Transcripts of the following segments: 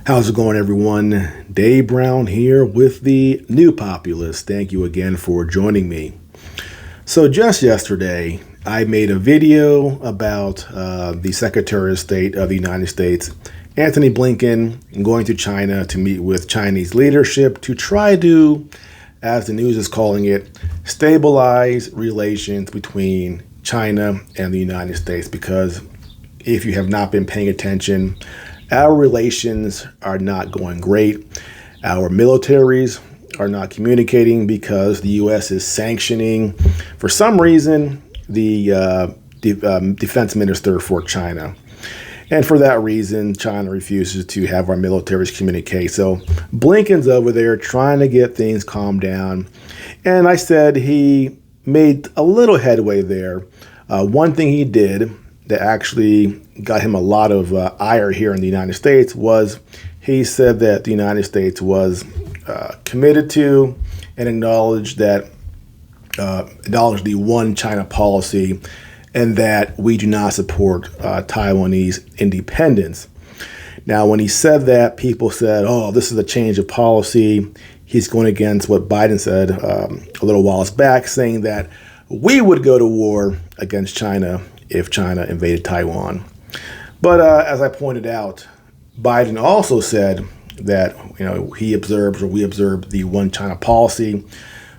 How's it going, everyone? Dave Brown here with the New Populist. Thank you again for joining me. So just yesterday, I made a video about the Secretary of State of the United States, Antony Blinken, going to China to meet with Chinese leadership to try to, as the news is calling it, stabilize relations between China and the United States. Because if you have not been paying attention, our relations are not going great. Our militaries are not communicating because the U.S. is sanctioning, for some reason, the defense minister for China. And for that reason, China refuses to have our militaries communicate. So Blinken's over there trying to get things calmed down. And I said he made a little headway there. One thing he did that actually got him a lot of ire here in the United States was he said that the United States was committed to and acknowledged the one China policy, and that we do not support Taiwanese independence. Now, when he said that, people said, oh, this is a change of policy. He's going against what Biden said a little while back, saying that we would go to war against China if China invaded Taiwan. But as I pointed out, Biden also said that we observed the one China policy.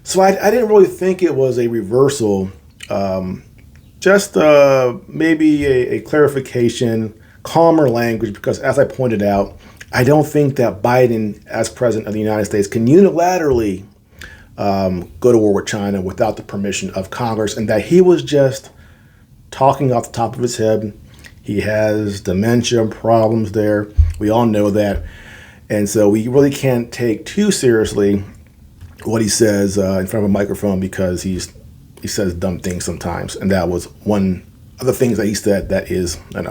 So I didn't really think it was a reversal, just maybe a clarification, calmer language, because as I pointed out, I don't think that Biden, as president of the United States, can unilaterally go to war with China without the permission of Congress, and that he was just talking off the top of his head. He has dementia problems there. We all know that. And so we really can't take too seriously what he says in front of a microphone, because he says dumb things sometimes. And that was one of the things that he said that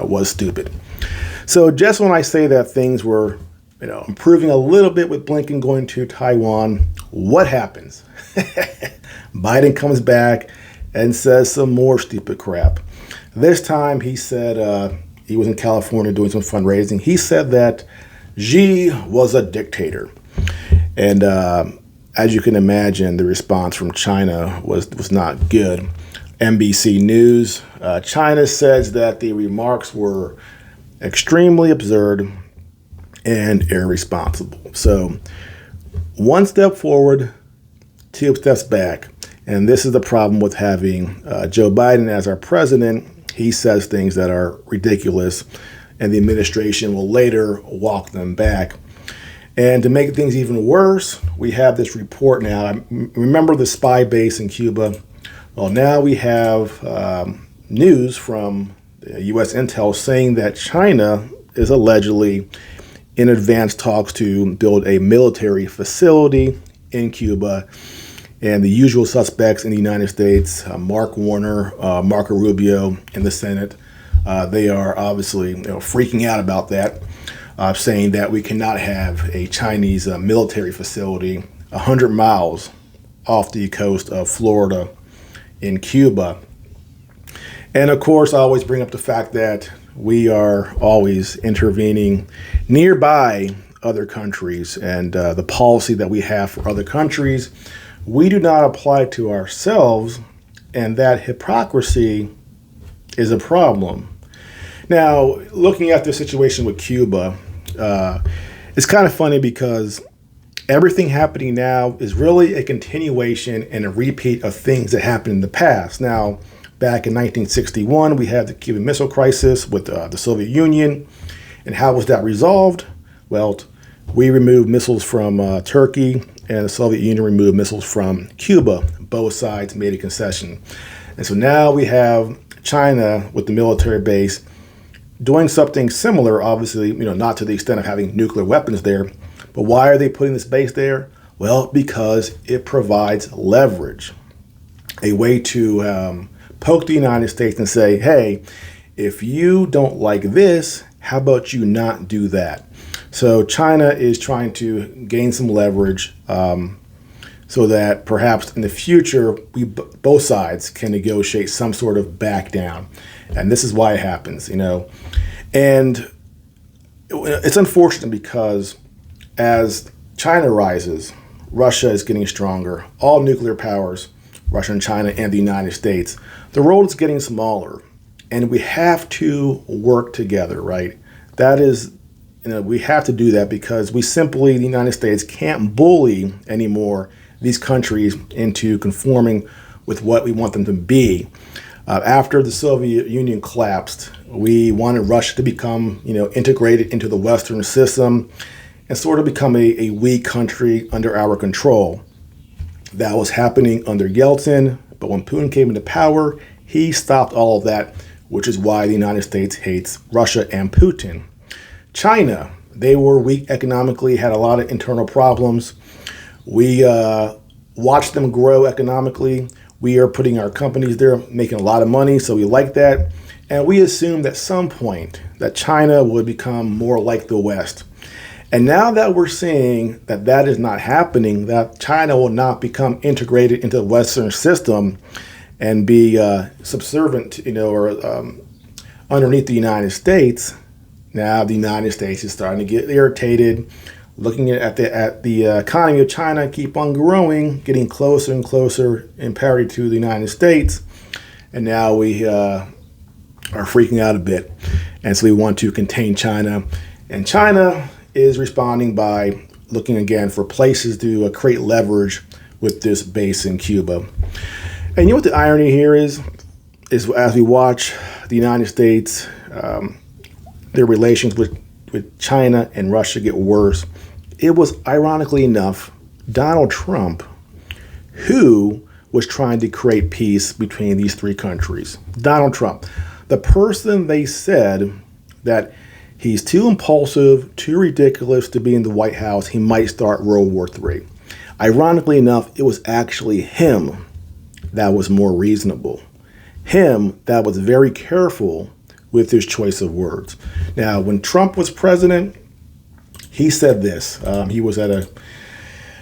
was stupid. So just when I say that things were improving a little bit with Blinken going to Taiwan, what happens? Biden comes back and says some more stupid crap. This time he said he was in California doing some fundraising. He said that Xi was a dictator. And as you can imagine, the response from China was not good. NBC News, China says that the remarks were extremely absurd and irresponsible. So one step forward, two steps back. And this is the problem with having Joe Biden as our president. He says things that are ridiculous, and the administration will later walk them back. And to make things even worse, we have this report now. Remember the spy base in Cuba? Well, now we have news from U.S. Intel saying that China is allegedly in advanced talks to build a military facility in Cuba. And the usual suspects in the United States, Mark Warner, Marco Rubio in the Senate, they are obviously freaking out about that, saying that we cannot have a Chinese military facility 100 miles off the coast of Florida in Cuba. And of course, I always bring up the fact that we are always intervening nearby other countries, and the policy that we have for other countries we do not apply to ourselves, and that hypocrisy is a problem. Now, looking at the situation with Cuba, it's kind of funny because everything happening now is really a continuation and a repeat of things that happened in the past. Now, back in 1961, we had the Cuban Missile Crisis with the Soviet Union. And how was that resolved? Well, we removed missiles from Turkey, and the Soviet Union removed missiles from Cuba. Both sides made a concession. And so now we have China with the military base doing something similar, obviously, not to the extent of having nuclear weapons there. But why are they putting this base there? Well, because it provides leverage, a way to poke the United States and say, hey, if you don't like this, how about you not do that? So China is trying to gain some leverage so that perhaps in the future, both sides can negotiate some sort of back down. And this is why it happens, And it's unfortunate because as China rises, Russia is getting stronger. All nuclear powers, Russia and China and the United States, the world is getting smaller. And we have to work together, right? That is, we have to do that because we simply, the United States, can't bully anymore these countries into conforming with what we want them to be. After the Soviet Union collapsed, we wanted Russia to become, integrated into the Western system and sort of become a weak country under our control. That was happening under Yeltsin, but when Putin came into power, he stopped all of that, which is why the United States hates Russia and Putin. China, they were weak economically, had a lot of internal problems. We watched them grow economically. We are putting our companies there, making a lot of money, so we like that. And we assumed at some point that China would become more like the West. And now that we're seeing that that is not happening, that China will not become integrated into the Western system and be subservient, or underneath the United States, now the United States is starting to get irritated, looking at the economy of China keep on growing, getting closer and closer in parity to the United States. And now we are freaking out a bit. And so we want to contain China. And China is responding by looking again for places to create leverage with this base in Cuba. And you know what the irony here is as we watch the United States, their relations with China and Russia get worse. It was, ironically enough, Donald Trump who was trying to create peace between these three countries. Donald Trump, the person they said that he's too impulsive, too ridiculous to be in the White House, he might start World War III. Ironically enough, it was actually him that was more reasonable. Him that was very careful with his choice of words. Now, when Trump was president, he said this. He was at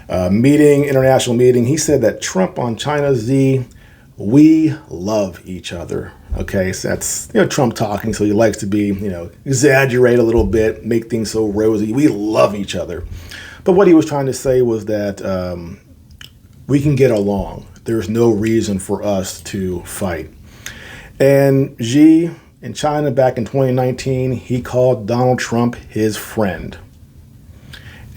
a meeting, international meeting. He said that Trump on China's Z, we love each other. Okay, so that's Trump talking, so he likes to be exaggerate a little bit, make things so rosy. We love each other. But what he was trying to say was that we can get along. There's no reason for us to fight. And Xi in China back in 2019, he called Donald Trump his friend.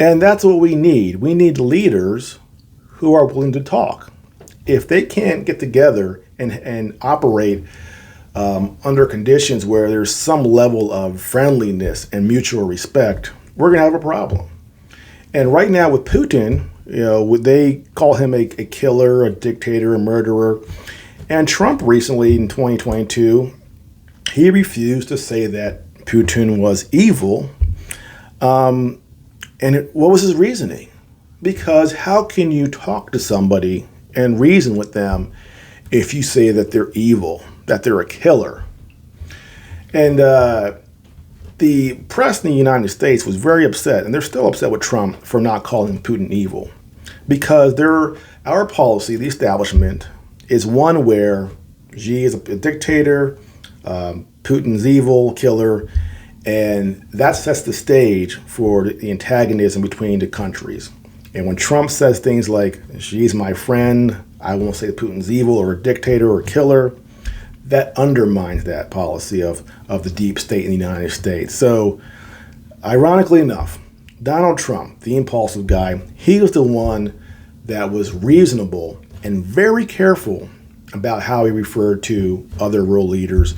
And that's what we need. We need leaders who are willing to talk. If they can't get together and operate under conditions where there's some level of friendliness and mutual respect, we're going to have a problem. And right now with Putin, they call him a killer, a dictator, a murderer. And Trump recently in 2022, he refused to say that Putin was evil. What was his reasoning? Because how can you talk to somebody and reason with them if you say that they're evil, that they're a killer? And the press in the United States was very upset, and they're still upset with Trump for not calling Putin evil. Because our policy, the establishment, is one where Xi is a dictator, Putin's evil, killer, and that sets the stage for the antagonism between the countries. And when Trump says things like, Xi's my friend, I won't say Putin's evil or a dictator or a killer, that undermines that policy of the deep state in the United States. So, ironically enough, Donald Trump, the impulsive guy, he was the one that was reasonable and very careful about how he referred to other world leaders.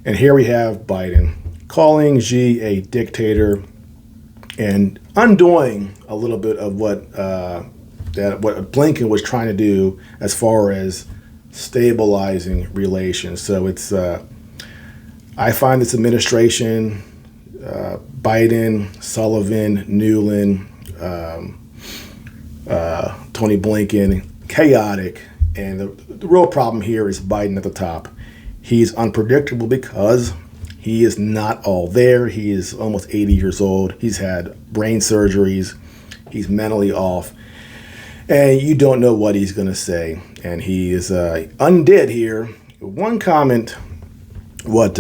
And here we have Biden calling Xi a dictator and undoing a little bit of what Blinken was trying to do as far as stabilizing relations. So it's I find this administration, Biden, Sullivan, Newland, Tony Blinken, chaotic. And the real problem here is Biden at the top. He's unpredictable because he is not all there. He is almost 80 years old. He's had brain surgeries. He's mentally off. And you don't know what he's going to say. And he is undid here. One comment, what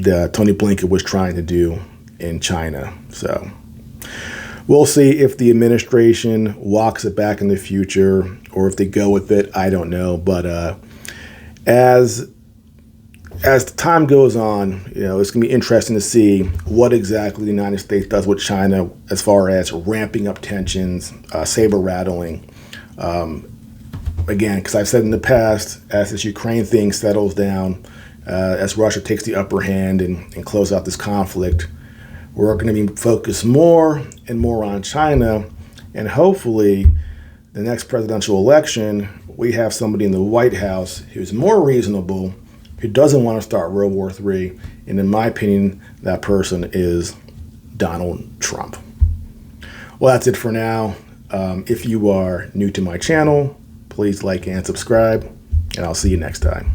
Tony Blinken was trying to do in China. So we'll see if the administration walks it back in the future or if they go with it. I don't know. But as the time goes on, it's going to be interesting to see what exactly the United States does with China as far as ramping up tensions, saber rattling. Again, because I've said in the past, as this Ukraine thing settles down, as Russia takes the upper hand and close out this conflict, we're going to be focused more and more on China. And hopefully, the next presidential election, we have somebody in the White House who's more reasonable, who doesn't want to start World War III. And in my opinion, that person is Donald Trump. Well, that's it for now. If you are new to my channel, please like and subscribe, and I'll see you next time.